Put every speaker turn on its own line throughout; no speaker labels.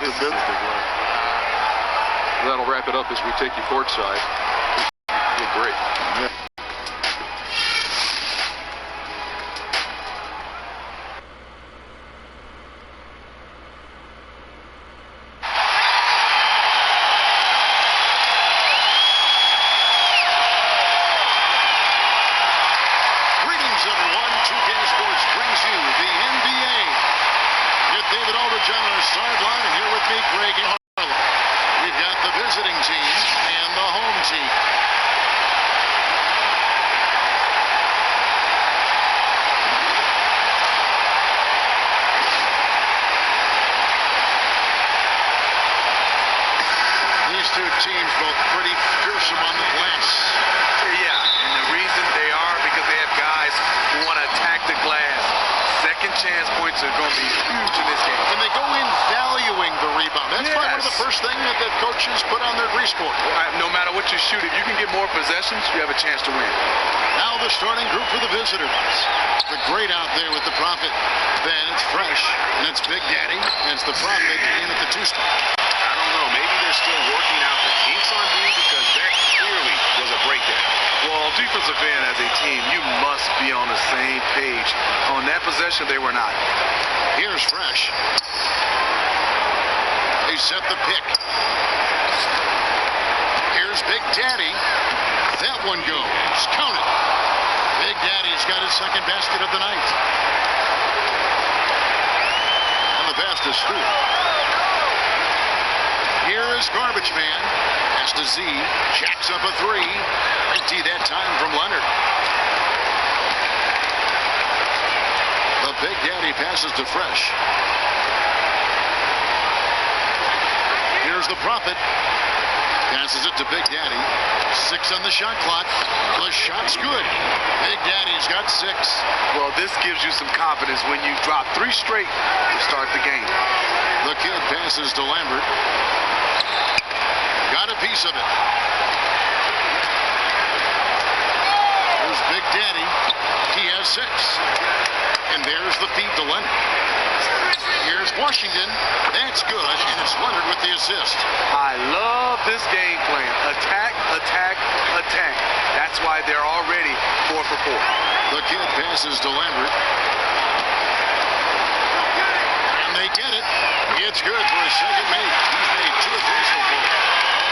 this is a big one. That'll wrap it up as we take you courtside. You're great. Yeah.
Teams both pretty fearsome on the glass.
Yeah, and the reason they are because they have guys who want to attack the glass. Second chance points are going to be huge in this game.
And they go in valuing the rebound. That's probably one of the first things that coaches put on their grease board.
No matter what you shoot, if you can get more possessions, you have a chance to win.
Now the starting group for the visitors. The great out there with the Prophet. Then it's Fresh, and it's Big Daddy, and it's the Prophet in at the 2 spot.
I don't know. Maybe they're still working out the kinks on D because that clearly was a breakdown.
Well, defensive end as a team, you must be on the same page. On that possession, they were not.
Here's Fresh. They set the pick. Here's Big Daddy. That one goes. Count it. Big Daddy's got his second basket of the night. And the pass is through. Here is Garbage Man. Pass to Z. Jacks up a 3. Empty that time from Leonard. The Big Daddy passes to Fresh. Here's the Prophet. Passes it to Big Daddy. 6 on the shot clock. The shot's good. Big Daddy's got 6.
Well, this gives you some confidence when you drop 3 straight to start the game.
The kid passes to Lambert. Got a piece of it. There's Big Daddy. He has 6. And there's the feed to Leonard. Here's Washington. That's good. And it's Leonard with the assist.
I love this game plan. Attack, attack, attack. That's why they're already 4 for 4.
The kid passes to Lambert. And they get it. It's good for his second make. He's made 2 of 3 so far.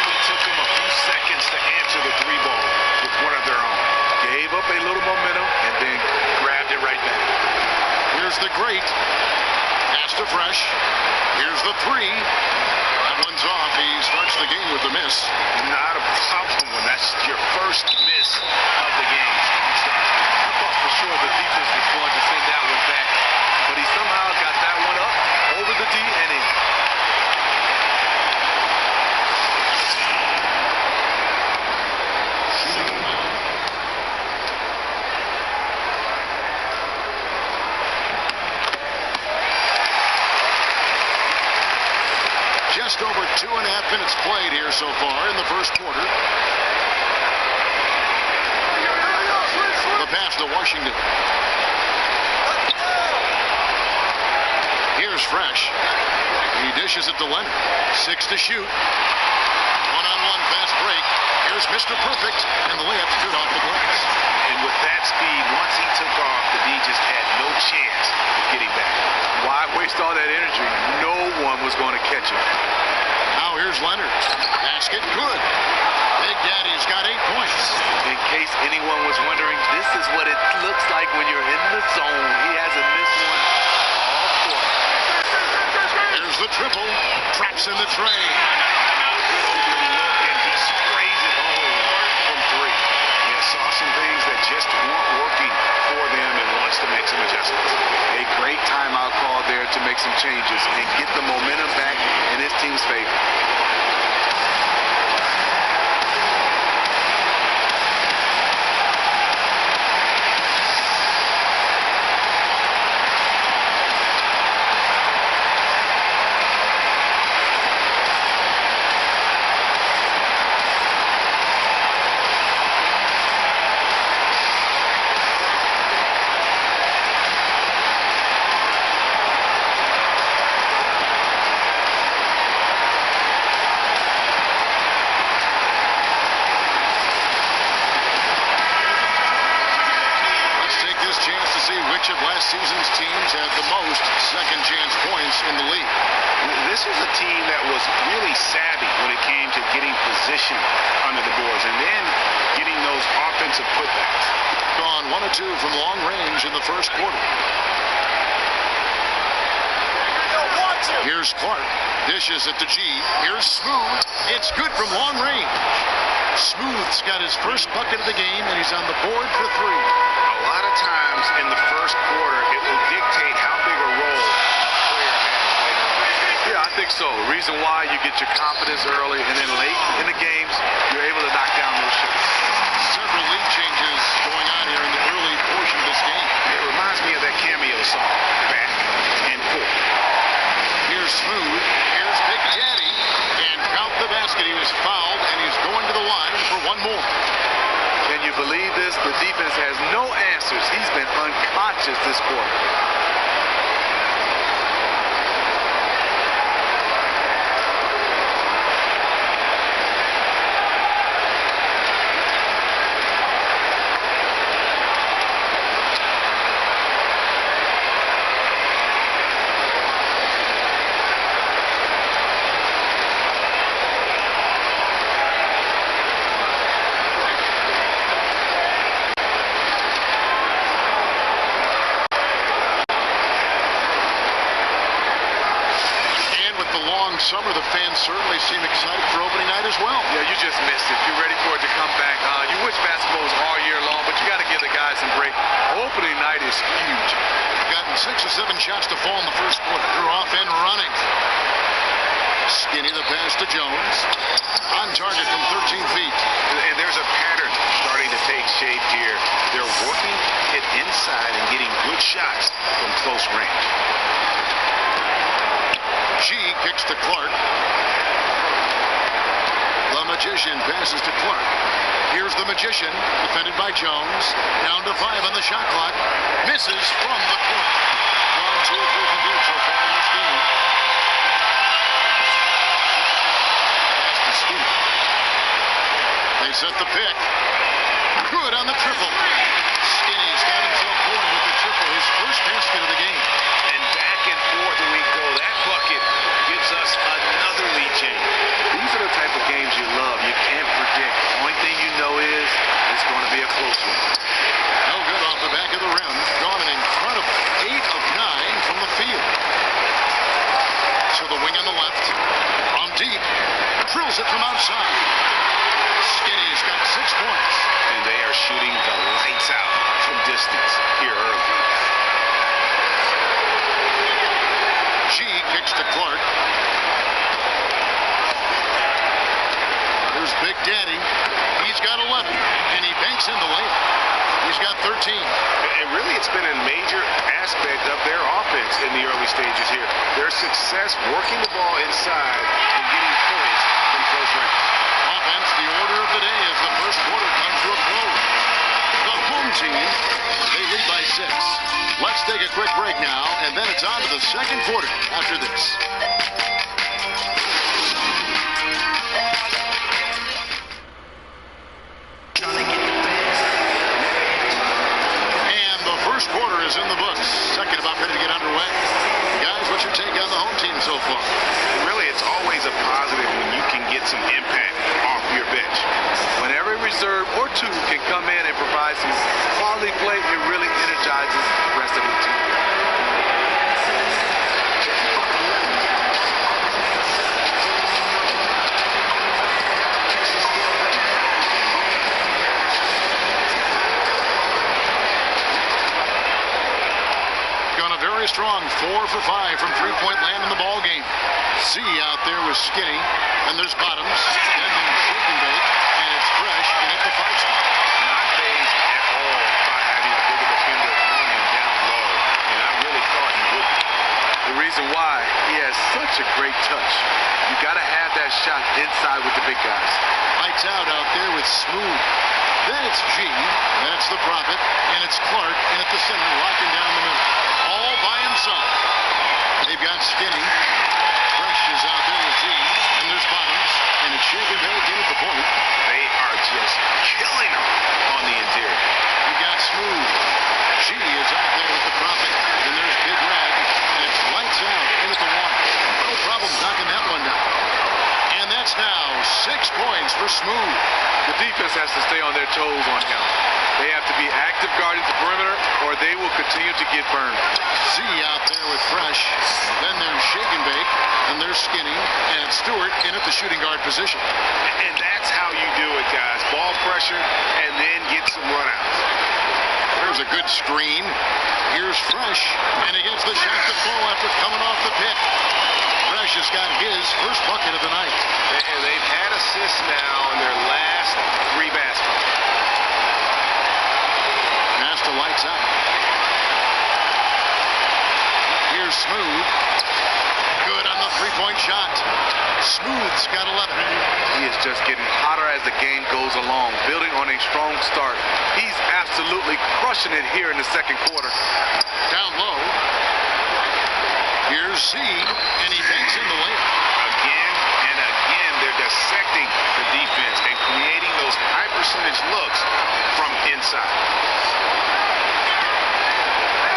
Only took him a few seconds to answer the 3 ball with one of their own.
Gave up a little momentum and then grabbed it right back.
Here's the great. Pass to Fresh. Here's the 3. That one's off. He starts the game with the miss.
Not a problem when that's your first miss of the game.
I thought for sure the defense was going to send that one back, but he somehow got that one up over the D and in.
Just over 2.5 minutes played here so far in the first quarter. The pass to Washington. Here's Fresh. He dishes it to Leonard. 6 to shoot. One-on-one fast break. Here's Mr. Perfect, and the layup's good off the glass.
And with that speed, once he took off, the D just had no chance of getting back.
Why waste all that energy? No one was going to catch him.
Now here's Leonard. Basket good. Big Daddy's got 8 points.
In case anyone was wondering, this is what it looks like when you're in the zone. He hasn't missed one all quarter.
There's the triple. Traps in the tray.
Good open look, and he sprays it home from 3. He saw some things that just weren't working for them and wants to make some adjustments.
A great timeout call there to make some changes and get the momentum back in his team's favor.
last season's teams had the most second chance points in the league.
This was a team that was really savvy when it came to getting position under the boards and then getting those offensive putbacks.
Gone 1 of 2 from long range in the first quarter. Here's Clark. Dishes at the G. Here's Smooth. It's good from long range. Smooth's got his first bucket of the game, and he's on the board for 3.
A lot of times in the first quarter, it will dictate how big a role a player has later on.
Yeah, I think so. Reason why you get your confidence early, and then late in the games, you're able to knock down those shots.
Several lead changes going on here in the early portion of this game.
It reminds me of that cameo song, Back and Forth.
Here's Smooth. Here's Big Daddy. And count the basket. He was fouled, and he's going to the line for one more.
Can you believe this? The defense has no answers. He's been unconscious this quarter.
Summer, the fans certainly seem excited for opening night as well.
Yeah, you just missed it. You're ready for it to come back. You wish basketball was all year long, but you got to give the guys some break. Opening night is huge.
Gotten 6 or 7 shots to fall in the first quarter. They're off and running. Skinny the pass to Jones. On target from 13 feet.
And there's a pattern starting to take shape here. They're working it inside and getting good shots from close range.
G kicks to Clark. The Magician passes to Clark. Here's the Magician, defended by Jones. Down to 5 on the shot clock. Misses from the corner. Gone 2 or 3 from deep so far in this game. Pass to Skinny. They set the pick. Good on the triple. Skinny's got himself going with the triple, his first basket of the game.
And back and forth when we go. That bucket gives us another lead change.
These are the type of games you love. You can't predict. The only thing you know is it's going to be a close one.
No good off the back of the rim. Gone an incredible 8 of 9 from the field. So the wing on the left. From deep. Drills it from outside. Skinny's got 6 points.
And they are shooting the lights out from distance here early.
G kicks to Clark. Here's Big Daddy. He's got 11, and he banks in the layup. He's got 13.
And really, it's been a major aspect of their offense in the early stages here. Their success working the ball inside and getting points from close range.
Offense, the order of the day as the first quarter comes to a close. The home team, they lead by 6. Let's take a quick break now, and then it's on to the second quarter after this. And the first quarter is in the books. Second about ready to get underway. Guys, what's your take on the home team so far?
Really, it's always a positive when you can get some impact off your bench.
When every reserve or two can come in and provide some quality play, it really energizes the rest of the team.
Very strong 4 for 5 from 3-point land in the ball game. C out there with Skinny, and there's Bottoms. Then shake and bake, and it's fresh and at the 5 spot.
Not phased at all by having a bigger defender on him down low, and I really thought he would.
The reason why, he has such a great touch. You got to have that shot inside with the big guys.
Lights out there with Smooth. Then it's G, then it's the Prophet, and it's Clark in at the center, locking down the middle. All by himself. They've got Skinny. Fresh is out there with G, and there's Bottoms, and it's shake and bake in at the point.
They are just killing him on the interior.
We got Smooth. G is out there with the Prophet. Hangs for Smooth.
The defense has to stay on their toes on him. They have to be active guarding the perimeter, or they will continue to get burned.
Z out there with Fresh. Then there's Shake and Bake, and there's Skinny, and Stewart in at the shooting guard position.
And that's how you do it, guys. Ball pressure and then get some runouts.
There's a good screen. Here's Fresh, and he gets the shot to fall after coming off the pick. Fresh has got his first bucket of the night.
And they've had assists now in their last 3 baskets.
Pass to Lights Out. Here's Smooth. Good on the three-point shot. Smooth's got 11.
He is just getting hotter as the game goes along, building on a strong start. He's absolutely crushing it here in the second quarter.
Down low. Here's Z, and he banks in the layup.
Again and again, they're dissecting the defense and creating those high percentage looks from inside.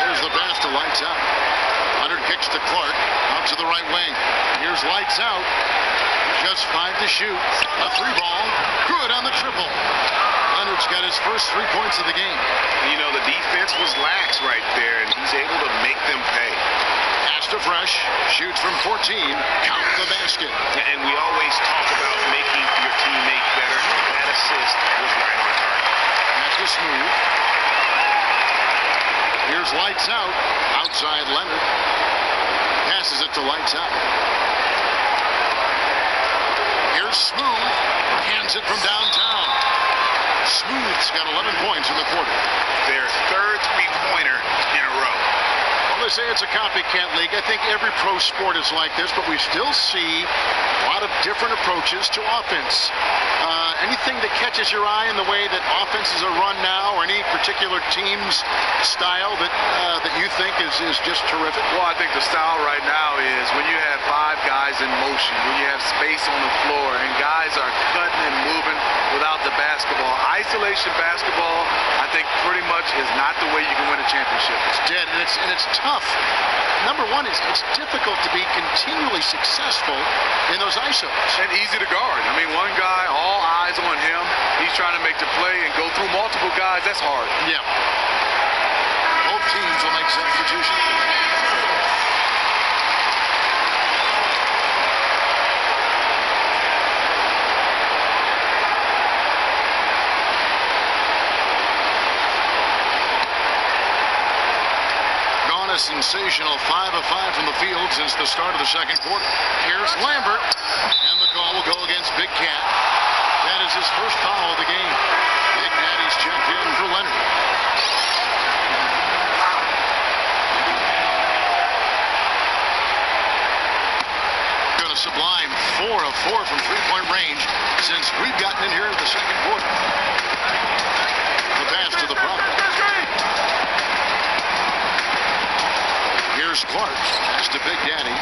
Here's the pass to Lights Out. Leonard kicks to Clark, out to the right wing. Here's Lights Out. Just 5 to shoot. A 3-ball. Good on the triple. Leonard's got his first 3 points of the game.
You know, the defense was lax right there, and he's able to make them pay.
Pass to Fresh. Shoots from 14. Count the basket.
And we always talk about making your teammate better. That assist was right on target.
Pass to Smooth. Here's Lights Out. Outside Leonard. Passes it to Lights Out. Here's Smooth. Hands it from downtown. Smooth's got 11 points in the quarter.
Their third three-pointer in a row.
Well, they say it's a copycat league. I think every pro sport is like this, but we still see a lot of different approaches to offense. Anything that catches your eye in the way that offenses are run now, or any particular team's style that you think is just terrific?
Well, I think the style right now is when you have 5 guys in motion, when you have space on the floor, and guys are cutting and moving without the basketball. Isolation basketball, I think pretty much is not the way you can win a championship.
It's dead, and it's tough. Number one is it's difficult to be continually successful in those isos.
And easy to guard. I mean, one guy, all eyes on him. He's trying to make the play and go through multiple guys. That's hard.
Yeah. Both teams will make substitutions. Gone a sensational 5 of 5 from the field since the start of the second quarter. Here's Lambert, and the call will go against Big Cat. That is his first foul of the game. Big Daddy's checked in for Leonard. Going to sublime 4 of 4 from three-point range since we've gotten in here in the second quarter. The pass to the Prophet. Here's Clark. Pass to Big Daddy.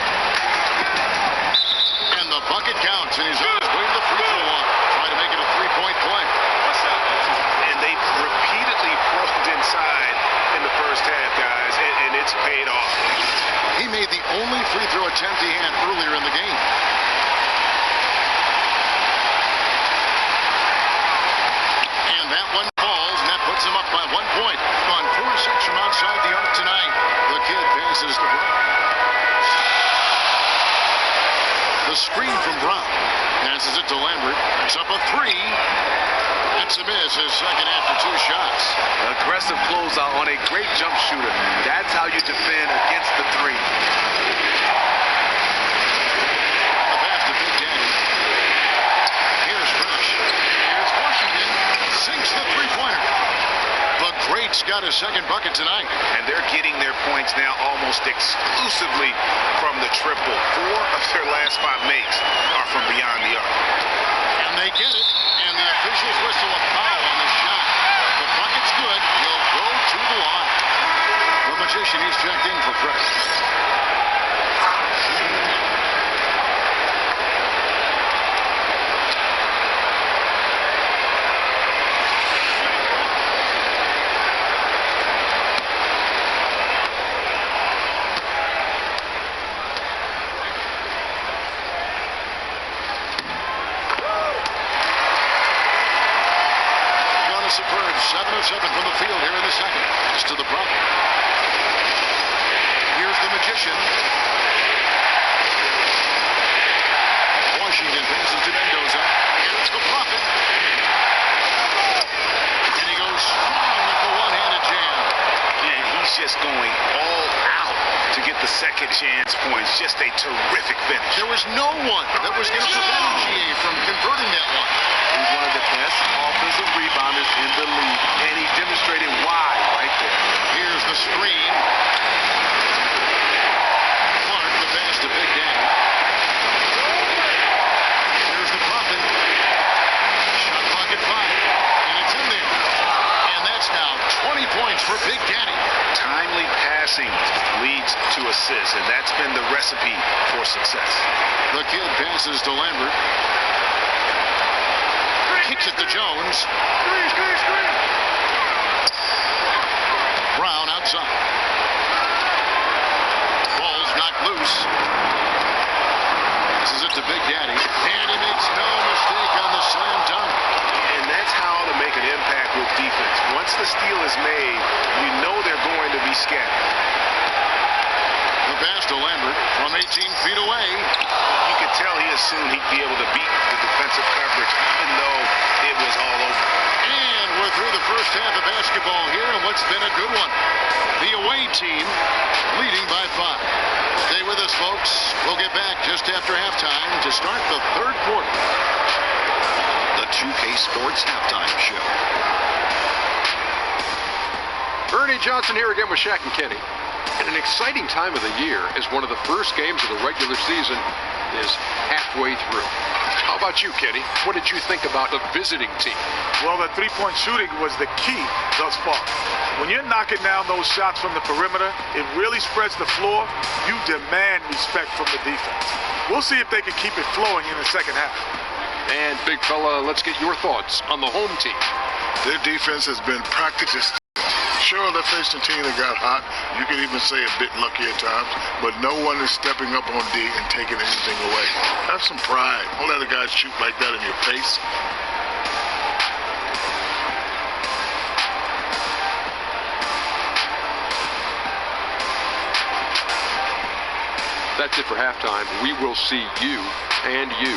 And the bucket counts, and he's on his way to the free throw line. Try to make it a three-point play.
And they repeatedly pushed inside in the first half, guys, and it's paid off.
He made the only free throw attempt he had earlier in the game. And that one falls, and that puts him up by 1 point. Gone 4-6 from outside the arc tonight. The kid passes the ball. The screen from Brown. Passes it to Lambert. It's up a 3. It's a miss. His second after 2 shots.
Aggressive closeout on a great jump shooter. That's how you defend against the 3.
The pass to Big Daddy. Here's Fresh. Here's Washington. Sinks the three-pointer. The Greats got a second bucket tonight.
And they're getting their points now almost exclusively from the triple. 4 of their last 5 makes are from beyond the arc.
And they get it. And the officials whistle a foul on the shot. The bucket's good. He'll go to the line. The Magician, he's checked in for Fresh. of 7 from the field here in the second. Pass to the Prophet. Here's the Magician. Washington passes to Mendoza. And it's the Prophet. And he goes strong with the one-handed jam.
And he's just going all out to get the second chance points. Just a terrific finish.
There was no one that was going to prevent GA from converting that one.
He's one of the best offensive rebounders in the league, and he demonstrated why right there.
Here's the screen. Clark, the pass to Big Daddy. Here's the Prophet. Shot clock at 5, and it's in there. And that's now 20 points for Big Daddy.
Timely passing leads to assists, and that's been the recipe for success.
The kid passes to Lambert. Kicks it to Jones. Brown outside. Ball's knocked loose. This is it to Big Daddy. And he makes no mistake on the slam dunk.
And that's how to make an impact with defense. Once the steal is made, you know they're going to be scattered.
The pass to Lambert from 18 feet away.
You could tell he assumed he'd be able to beat the defensive coverage, even though it was all over.
And we're through the first half of basketball here, and what's been a good one. The away team leading by 5. Stay with us, folks. We'll get back just after halftime to start the third quarter. The 2K Sports Halftime Show.
Ernie Johnson here again with Shaq and Kenny. And an exciting time of the year as one of the first games of the regular season is halfway through. How about you, Kenny? What did you think about the visiting team?
Well, the three-point shooting was the key thus far. When you're knocking down those shots from the perimeter, it really spreads the floor. You demand respect from the defense. We'll see if they can keep it flowing in the second half.
And, big fella, let's get your thoughts on the home team.
Their defense has been practically. Sure, they're facing a team that got hot. You can even say a bit lucky at times, but no one is stepping up on D and taking anything away. Have some pride. Don't let a guy shoot like that in your face.
That's it for halftime. We will see you and you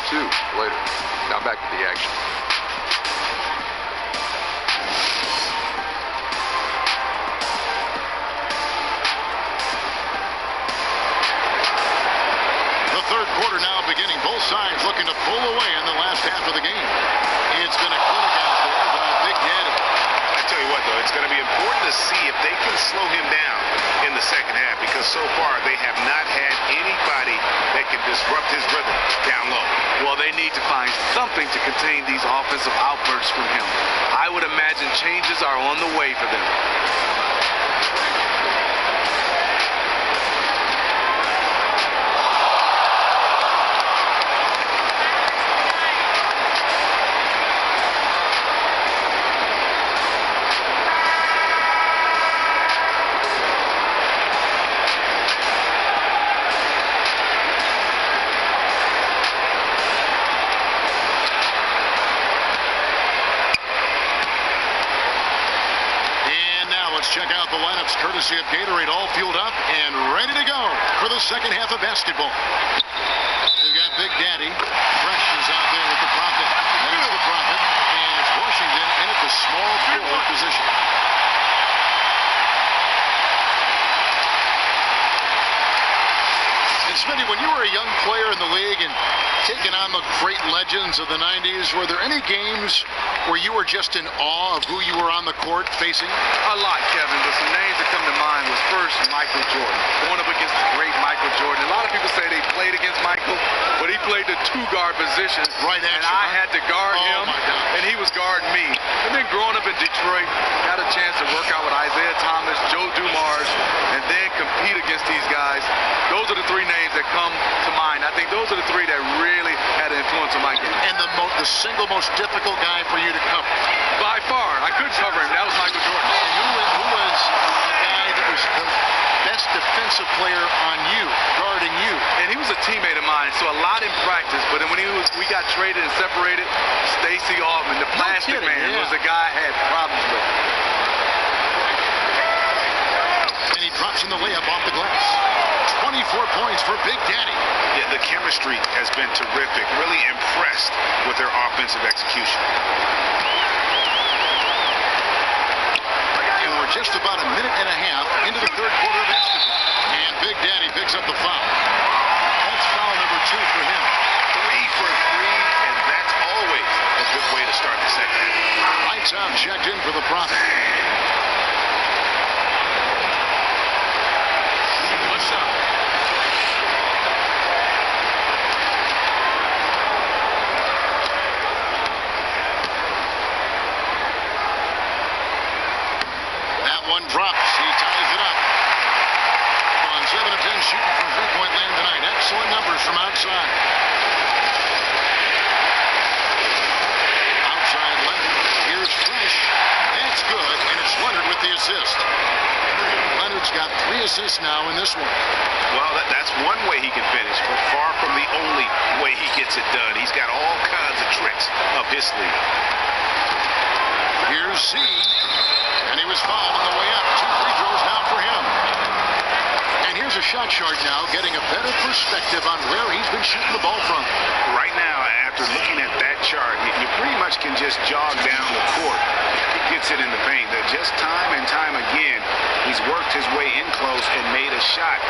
too later. Now back to the action.
Quarter now beginning. Both sides looking to pull away in the last half of the game. It's been a clinic out there by Big Daddy.
I tell you what, though, it's going to be important to see if they can slow him down in the second half, because so far they have not had anybody that can disrupt his rhythm down low.
Well, they need to find something to contain these offensive outbursts from him. I would imagine changes are on the way for them.
Check out the lineups courtesy of Gatorade, all fueled up and ready to go for the second half of basketball. They've got Big Daddy. Fresh is out there with the Prophet. There's the Prophet. And it's Washington in at the small forward position. And Smitty, when you were a young player in the league and taking on the great legends of the 90s, were there any games where you were just in awe of who you were on the court facing?
A lot, Kevin, but some names that come to mind was first Michael Jordan. Going up against the great Michael Jordan. A lot of people say they played against Michael, but he played the two-guard position.
Right at
and
you,
I
huh?
had to guard him,
my God.
and he was guarding me. And then growing up in Detroit, got a chance to work out with Isaiah Thomas, Joe Dumars, and then compete against these guys. Those are the three names that come to mind. I think those are the three that really had an influence on my game.
And the single most difficult guy for you to cover?
By far, I couldn't cover him. That was Michael Jordan.
And who was the guy that was the best defensive player on you, guarding you?
And he was a teammate of mine. line, so a lot in practice. But when we got traded and separated, Stacey Altman, the plastic man, was the guy I had problems with.
And he drops in the layup off the glass. 24 points for Big Daddy.
Yeah, the chemistry has been terrific. Really impressed with their offensive execution.
And we're just about a minute and a half into the third quarter of basketball. And Big Daddy picks up the foul. That's foul number 2 for him.
3 for 3, and that's always a good way to start the second half.
Lights out, checked in for the Prophet.
What's up?
That one drops. He ties it up. On 7 of 10 shooting from three-point land tonight. Excellent numbers from outside. Outside Leonard. Here's Fresh. That's good, and it's Leonard with the assist. Leonard's got 3 assists now in this one.
Well, that's one way he can finish, but far from the only way he gets it done. He's got all kinds of tricks up his sleeve.
Here's Z. And he was fouled on the way up. 2 free throws now for him. And here's a shot chart now, getting a better perspective on where he's been shooting the ball from.
Right now, after looking at that chart, you pretty much can just jog down the court. He gets it in the paint. Just time and time again, he's worked his way in close and made a shot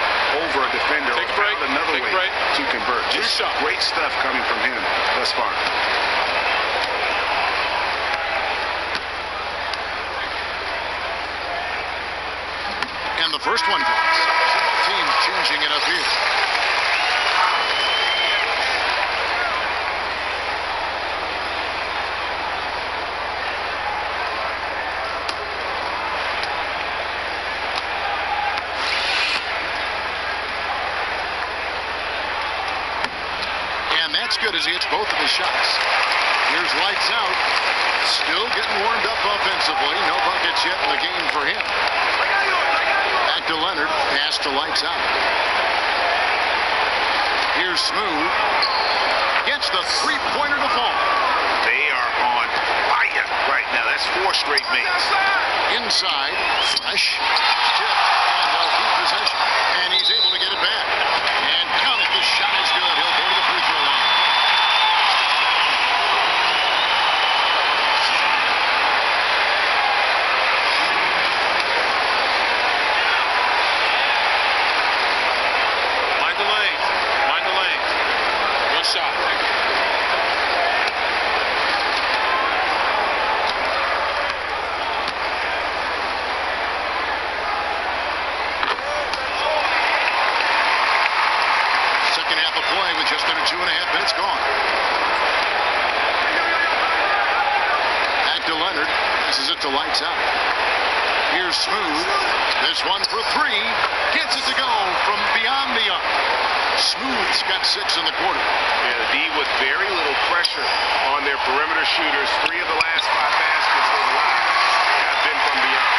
over a defender.
Take a break.
Found another way to convert. Just great stuff coming from him thus far.
And the first one goes. So both teams changing it up here. And that's good as he hits both of his shots. Here's lights out. Still getting warmed up offensively. No buckets yet in the game for him. Back to Leonard. Pass to lights out. Here's Smooth. Gets the three-pointer to fall.
They are on fire right now. That's 4 straight makes.
Inside. Fresh. Tip. And a deep possession. And he's able to get it back. And count it. The shot is good. He'll go to the free throw line.
Shot.
Second half of play with just under 2.5 minutes gone. Back to Leonard. Passes it to lights out. Here's Smooth. This one for 3. Gets it to go from beyond the arc. Smooth's got 6 in the quarter.
Yeah, the D with very little pressure on their perimeter shooters. 3 of the last 5 baskets they've allowed have been from beyond.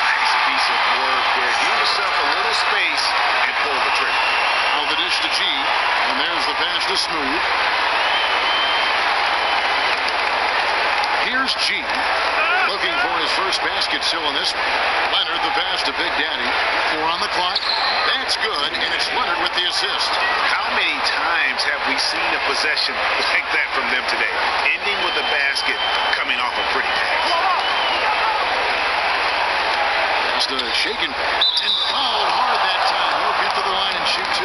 Nice piece of work there. Give yourself a little space and pull the trigger.
Now the dish to G. And there's the pass to Smooth. Here's G. Looking for his first basket still in this one. Leonard the pass to Big Daddy. 4 on the clock. That's good, and it's Leonard with the assist.
How many times have we seen a possession like that from them today? Ending with a basket, coming off a pretty pass.
Just shaken and fouled hard that time. He'll get to the line and shoot 2.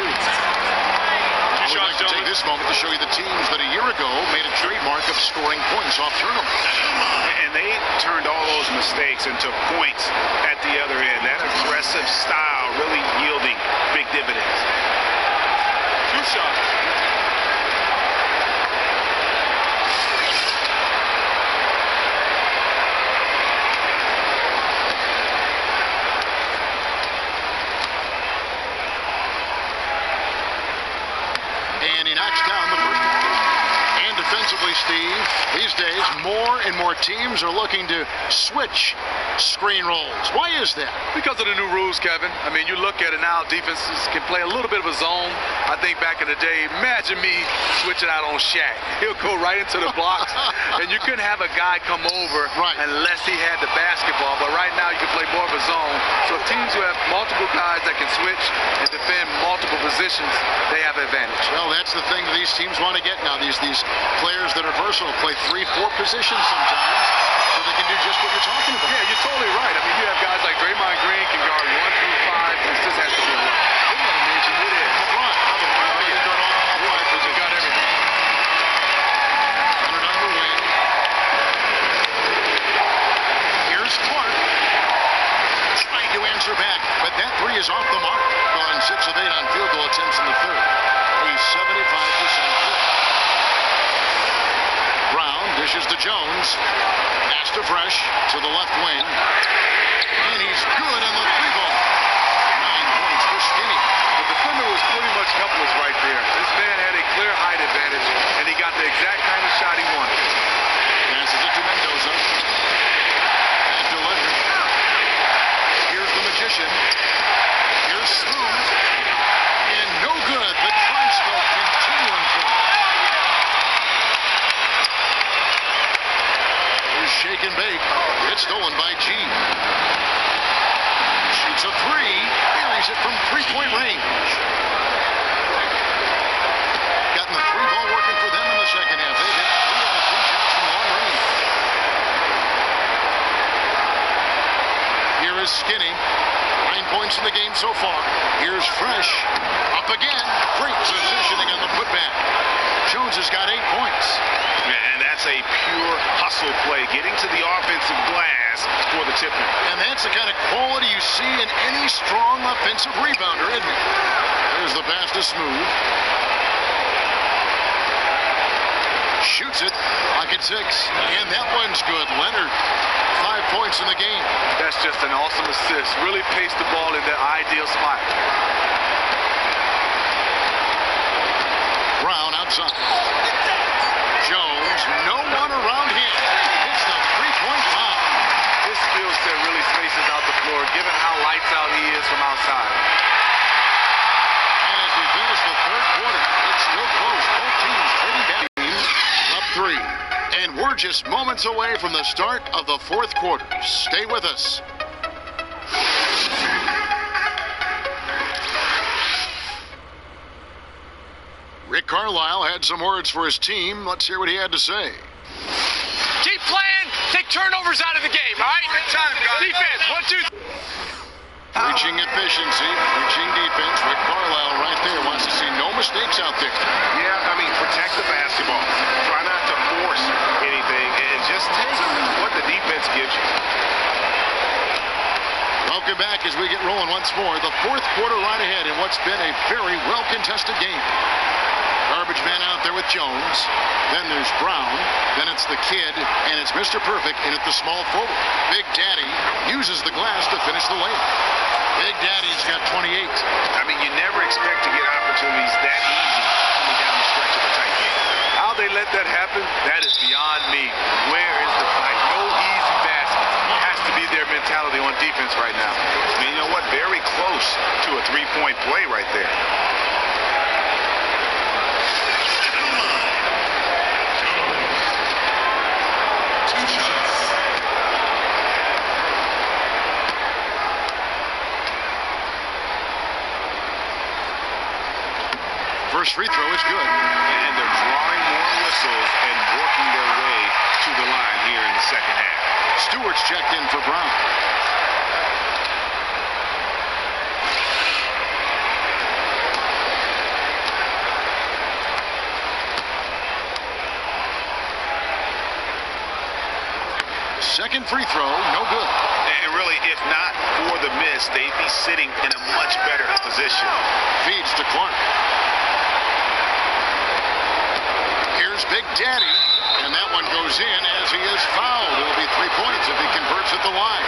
We'd like to take this moment to show you the teams that a year ago made a trademark of scoring points off turnovers.
And they turned all those mistakes into points at the other end. That aggressive style really yielding big dividends.
2 shots.
And he knocks down the first one. And defense Defensively, Steve, these days more and more teams are looking to switch screen rolls. Why is that?
Because of the new rules, Kevin. I mean, you look at it now, defenses can play a little bit of a zone. I think back in the day, imagine me switching out on Shaq. He'll go right into the blocks, and you couldn't have a guy come over unless he had the basketball. But right now, you can play more of a zone. So if teams who have multiple guys that can switch and defend multiple positions, they have an advantage.
Well, that's the thing that these teams want to get now. These players that are versatile play 3-4 positions sometimes, so they can do just what you're talking about.
Yeah, you're totally right. I mean, you have guys like Draymond Green can guard 1 through 5. This just has to be a lot. Isn't that amazing? It is.
LeBron, you got all 5 positions.
You got everything.
Leonard on the wing. Here's Clark. Trying to answer back, but that three is off the mark. Gone 6 of 8 on field goal attempts in the third. He's 75% fit. Brown dishes to Jones. Pass to Fresh to the left wing. And he's good on the 3-ball. 9 points for Skinny.
The defender was pretty much helpless right there. This man had a clear height advantage, and he got the exact kind of shot he wanted.
Passes it to Mendoza. Back to Leonard. Here's the Magician. Here's Smooth. And no good. The try spell continuing for him. Here's Shake and Bake. It's stolen by G. Shoots a 3. Buries it from 3-point range. Gotten the 3-ball working for them in the second half. They hit 2 out of 3 shots from long range. Here is Skinny. 9 points in the game so far. Here's Fresh. Up again. Great positioning on the putback. Jones has got 8 points.
And that's a pure hustle play, getting to the offensive glass for the tip-in.
And that's the kind of quality you see in any strong offensive rebounder, isn't it? There's the pass to Smooth. Shoots it. Pocket 6. And that one's good. Leonard. 5 points in the game.
That's just an awesome assist. Really paced the ball in the ideal spot.
Brown outside. Jones, no one around him. Hits the 3-point foul.
His skill set really spaces out the floor, given how lights out he is from outside.
And as we finish the third quarter, it's still close. Both teams heading back. Up 3. And we're just moments away from the start of the fourth quarter. Stay with us. Rick Carlisle had some words for his team. Let's hear what he had to say.
Keep playing. Take turnovers out of the game, all right? Good time, guys. Defense, 1, 2, 3.
Preaching efficiency, preaching defense. Rick Carlisle right there wants to see no mistakes out there.
Yeah, I mean, protect the basketball. Try not to force anything and just take what the defense gives you.
Welcome back as we get rolling once more. The fourth quarter right ahead in what's been a very well-contested game. Garbage man out there with Jones. Then there's Brown. Then it's the kid, and it's Mr. Perfect in at the small forward. Big Daddy uses the glass to finish the layup. Big Daddy's got 28.
I mean, you never expect to get opportunities that easy coming down the stretch of a tight game.
How they let that happen, that is beyond me. Where is the fight? No easy basket. Has to be their mentality on defense right now.
And you know what? Very close to a 3-point play right there.
First free throw is good.
And they're drawing more whistles and working their way to the line here in the second half.
Stewart's checked in for Brown. Second free throw, no good.
And really, if not for the miss, they'd be sitting in a much better position.
Feeds to Clark. Here's Big Daddy, and that one goes in as he is fouled. It'll be 3 points if he converts at the line.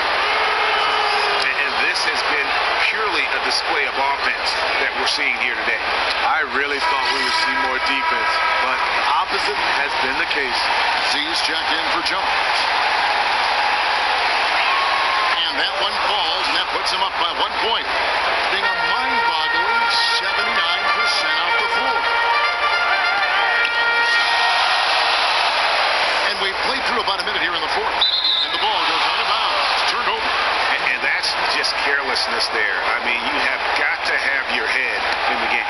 And this has been purely a display of offense that we're seeing here today.
I really thought we would see more defense, but the opposite has been the case.
Z's checked in for Jones. And that one falls, and that puts him up by 1 point. Being a mind-boggling 79% off the floor. And we've played through about a minute here in the fourth. And the ball goes out of bounds. Turned over.
And that's just carelessness there. I mean, you have got to have your head in the game.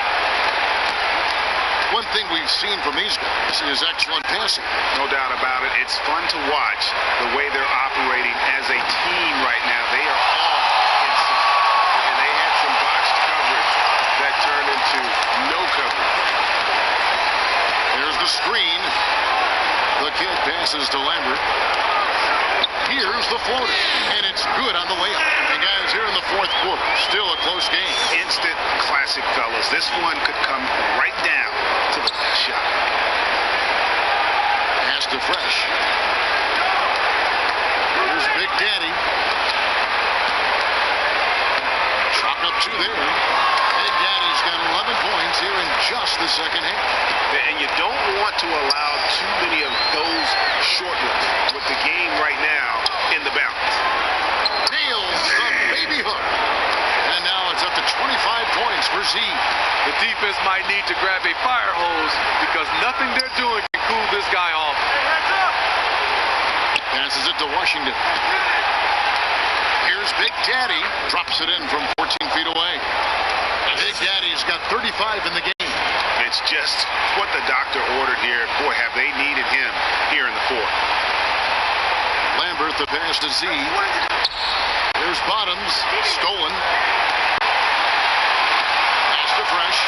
One thing we've seen from these guys is excellent passing.
No doubt about it. It's fun to watch the way they're operating as a team right now. They are all in sync. And they had some botched coverage that turned into no coverage.
There's the screen. The kid passes to Lambert. Here's the floater, and it's good on the way up. And guys, here in the fourth quarter, still a close game.
Instant classic, fellas. This one could come right down to the last shot.
Pass to Fresh. Here's Big Daddy. Chalk up two there. Big Daddy's got 11 points here in just the second half.
And you don't want to allow too many of those short ones with the game right now in the balance.
Nails the baby hook. And now it's up to 25 points for Z.
The defense might need to grab a fire hose because nothing they're doing can cool this guy off.
Passes it to Washington. Here's Big Daddy. Drops it in from 14 feet away. Big Daddy's got 35 in the game.
It's just what the doctor ordered here. Boy, have they needed him here in the fourth.
Lambert, the pass to Z. There's Bottoms. Stolen. Pass to Fresh.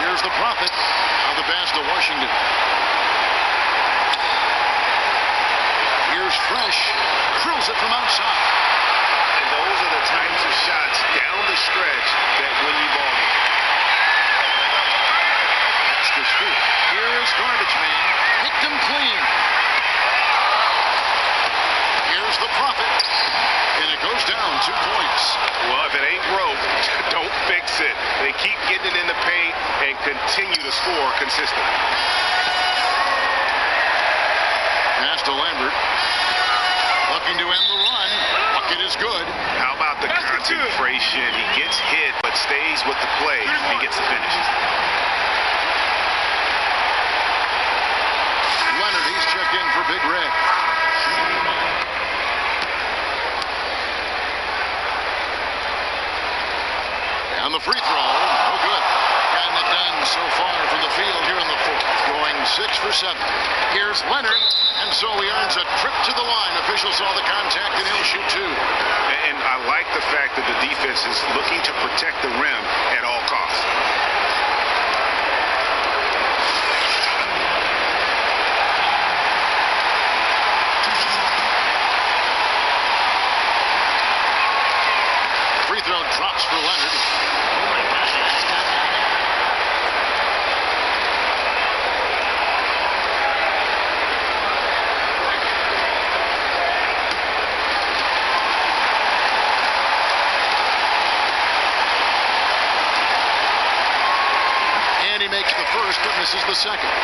Here's the Prophet. Now the pass to Washington. Here's Fresh. Drills it from outside.
And those are the types of shots down the stretch that win you ball games.
Pass to Scoop. Here's Garbage Man. Picked him clean. Here's the Prophet. And it goes down 2 points.
Well, if it ain't broke, don't fix it. They keep getting it in the paint and continue to score consistently.
Pass to Lambert. Looking to end the run. Bucket is good.
How about the concentration? He gets hit but stays with the play and gets the finish.
Leonard, he's checked in for Big Red. And the free throw, no good. Gotten it done so far from the field here in the fourth. Going 6 for 7. Here's Leonard, and so he earns a trip to the line. Official saw the contact, and he'll shoot 2.
And I like the fact that the defense is looking to protect the rim at all costs.
Free throw drops for Leonard. And he makes the first, but misses the second.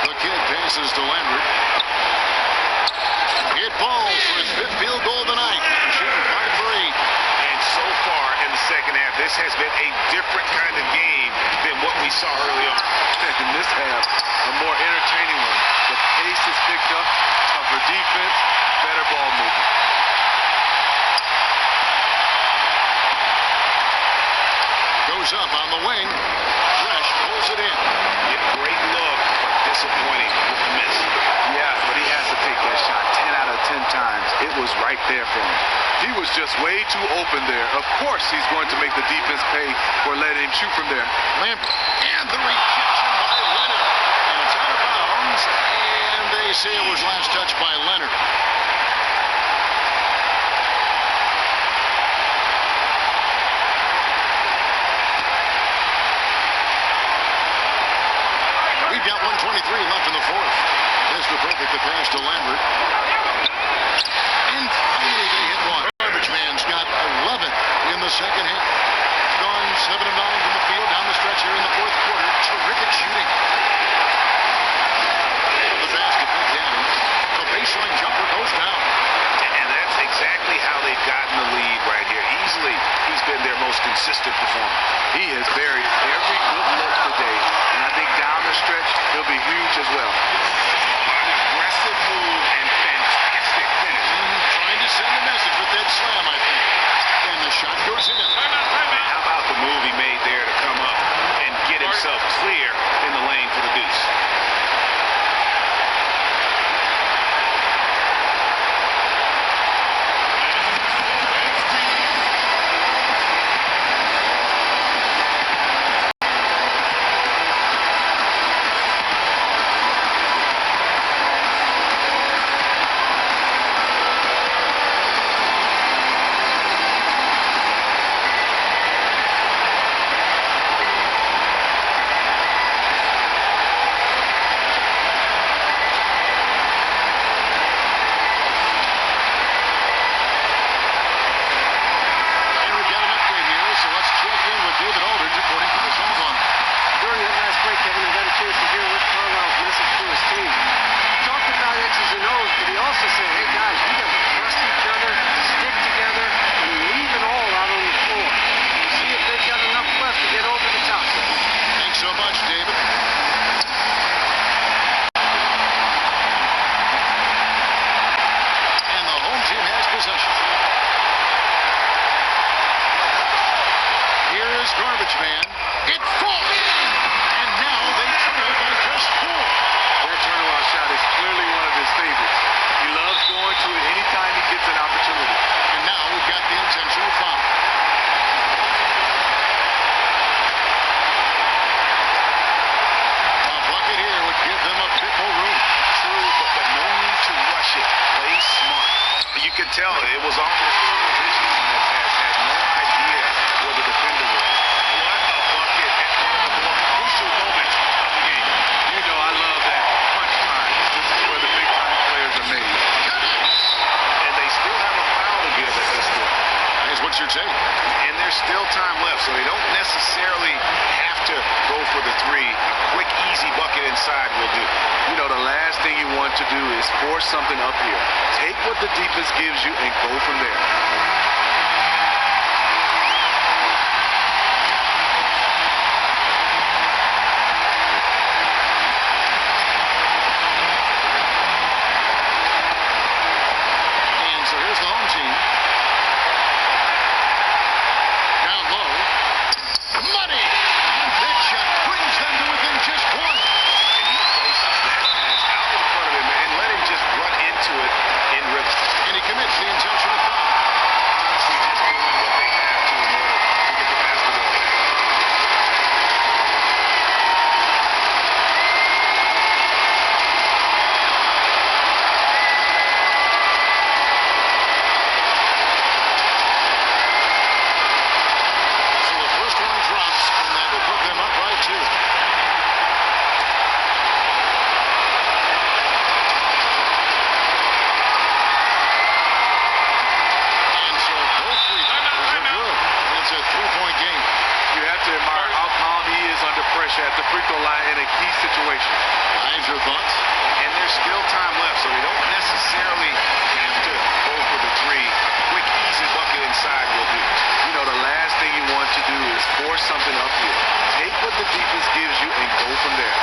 The kid passes to Lambert. It falls for his 5th field goal of the night. Shooting 5 for 8.
And so far in the second half, this has been a different kind of game than what we saw early on.
In this half, a more entertaining one. The pace is picked up, tougher defense, better ball movement.
Goes up on the wing. Fresh pulls it in.
Great look, but disappointing with the miss.
Yeah, but he has to take that shot 10 out of 10 times. It was right there for him. He was just way too open there. Of course he's going to make the defense pay for letting him shoot from there.
Lambert. And the rejection by Leonard. And it's out of bounds. And they say it was last touched by Leonard. We've got 1:23 left in the fourth. Mr. Perfect, the pass to Lambert. And finally they hit one. Garbage Man's got 11 in the second half. Terrific shooting. The basket for Danny. The baseline jumper goes down.
And that's exactly how they've gotten the lead right here. Easily, he's been their most consistent performer.
He has buried every good look today. And I think down the stretch, he'll be huge as well.
An aggressive move and fantastic finish.
Trying to send a message with that slam, I think. And the shot goes in.
And how about the move he made there to come up and get himself clear in the lane for the deuce?
Garbage man. It falls in. And now they trail by just 4.
That turnaround shot is clearly one of his favorites. He loves going to it anytime he gets an opportunity.
And now we've got the intentional foul. A bucket here would give them a bit more room.
True, but no need to rush it. Play smart. You could tell it was almost tunnel vision on that pass. Had no idea where the defender was. What a bucket at one of the more crucial moments of the game.
You know I love that punch time. This is where the big-time players are made.
And they still have a foul to give at this point.
Here's what's your take?
And there's still time left, so they don't necessarily have to go for the 3. A quick, easy bucket inside will do.
You know, the last thing you want to do is force something up here. Take what the defense gives you and go from there.
And so here's the home team. Down low. Money! That shot brings them to within just 1.
And he places that pass out in front of him and let him just run into it in rhythm.
And he commits the intentional foul.
See, just doing what they have to in order to get the basketball back.
So the first one drops, and that will put them up by 2. And so both free throws are good. And it's a 3-point game.
You have to admire how calm he is under pressure at the free throw line in a key situation.
Eyes, your thoughts?
And there's still time left, so they don't necessarily have to go for the 3. A quick, easy bucket inside will do.
You know, the last thing you want to do is force something up here. Take what the defense gives you and go from there.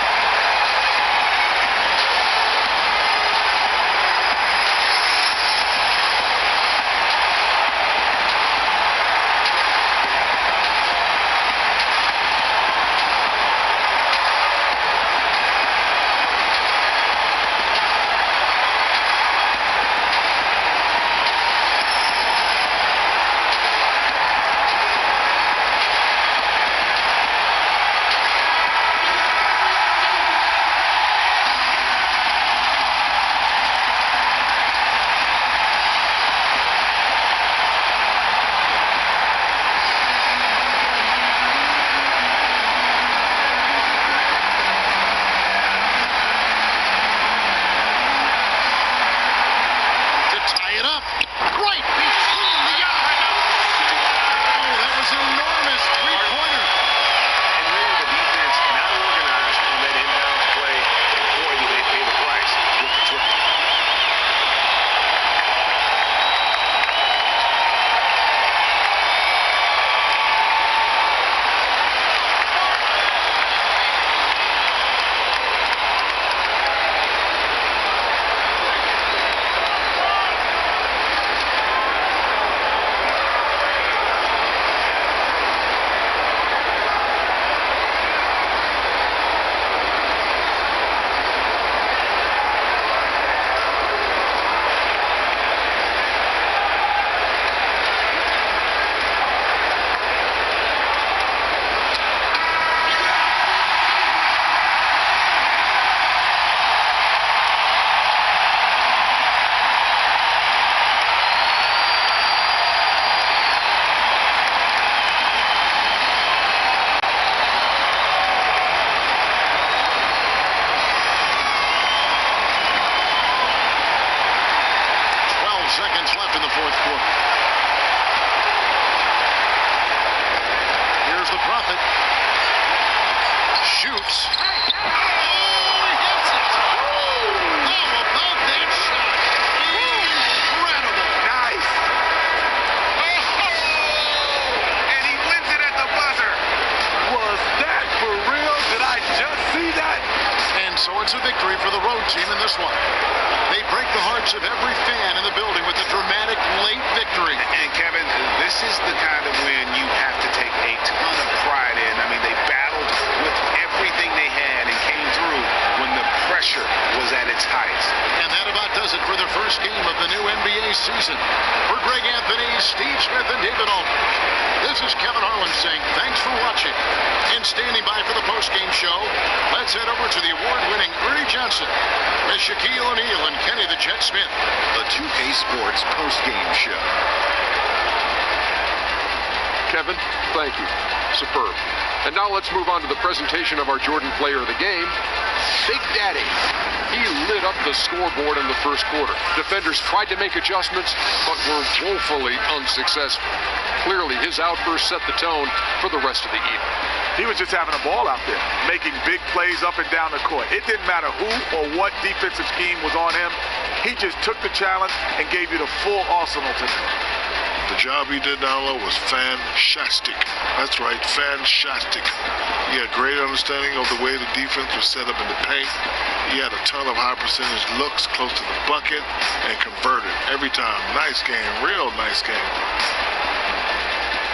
up in the fourth quarter. Here's the Prophet. Shoots. Oh, he hits it. How about that shot? Incredible.
Nice. And he wins it at the buzzer. Was that for real? Did I just see that?
And so it's a victory for the road team in this one. They break the hearts of every fan in the building with a dramatic late victory.
And Kevin, this is the kind of win you have to take a ton of pride in. I mean, they battled with everything they had and came through when the pressure was at its highest.
And that about does it for the first game of the new NBA season. For Greg Anthony, Steve Smith, and David Aldridge, this is Kevin Harlan saying thanks for watching. And standing by for the postgame show, let's head over to the award-winning Ernie Johnson with Shaquille O'Neal and Kenny the Jet Smith.
The 2K Sports postgame show.
Kevin, thank you. Superb. And now let's move on to the presentation of our Jordan player of the game, Big Daddy. He lit up the scoreboard in the first quarter. Defenders tried to make adjustments, but were woefully unsuccessful. Clearly, his outburst set the tone for the rest of the evening.
He was just having a ball out there, making big plays up and down the court. It didn't matter who or what defensive scheme was on him. He just took the challenge and gave you the full arsenal tonight.
The job he did down low was fantastic. That's right, fantastic. He had great understanding of the way the defense was set up in the paint. He had a ton of high percentage looks close to the bucket and converted every time. Nice game, real nice game.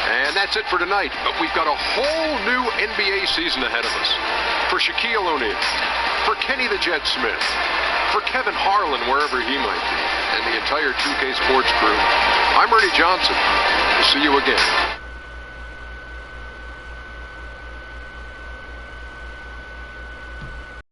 And that's it for tonight, but we've got a whole new NBA season ahead of us. For Shaquille O'Neal, for Kenny the Jet Smith, for Kevin Harlan, wherever he might be, and the entire 2K Sports crew, I'm Ernie Johnson. We'll see you again.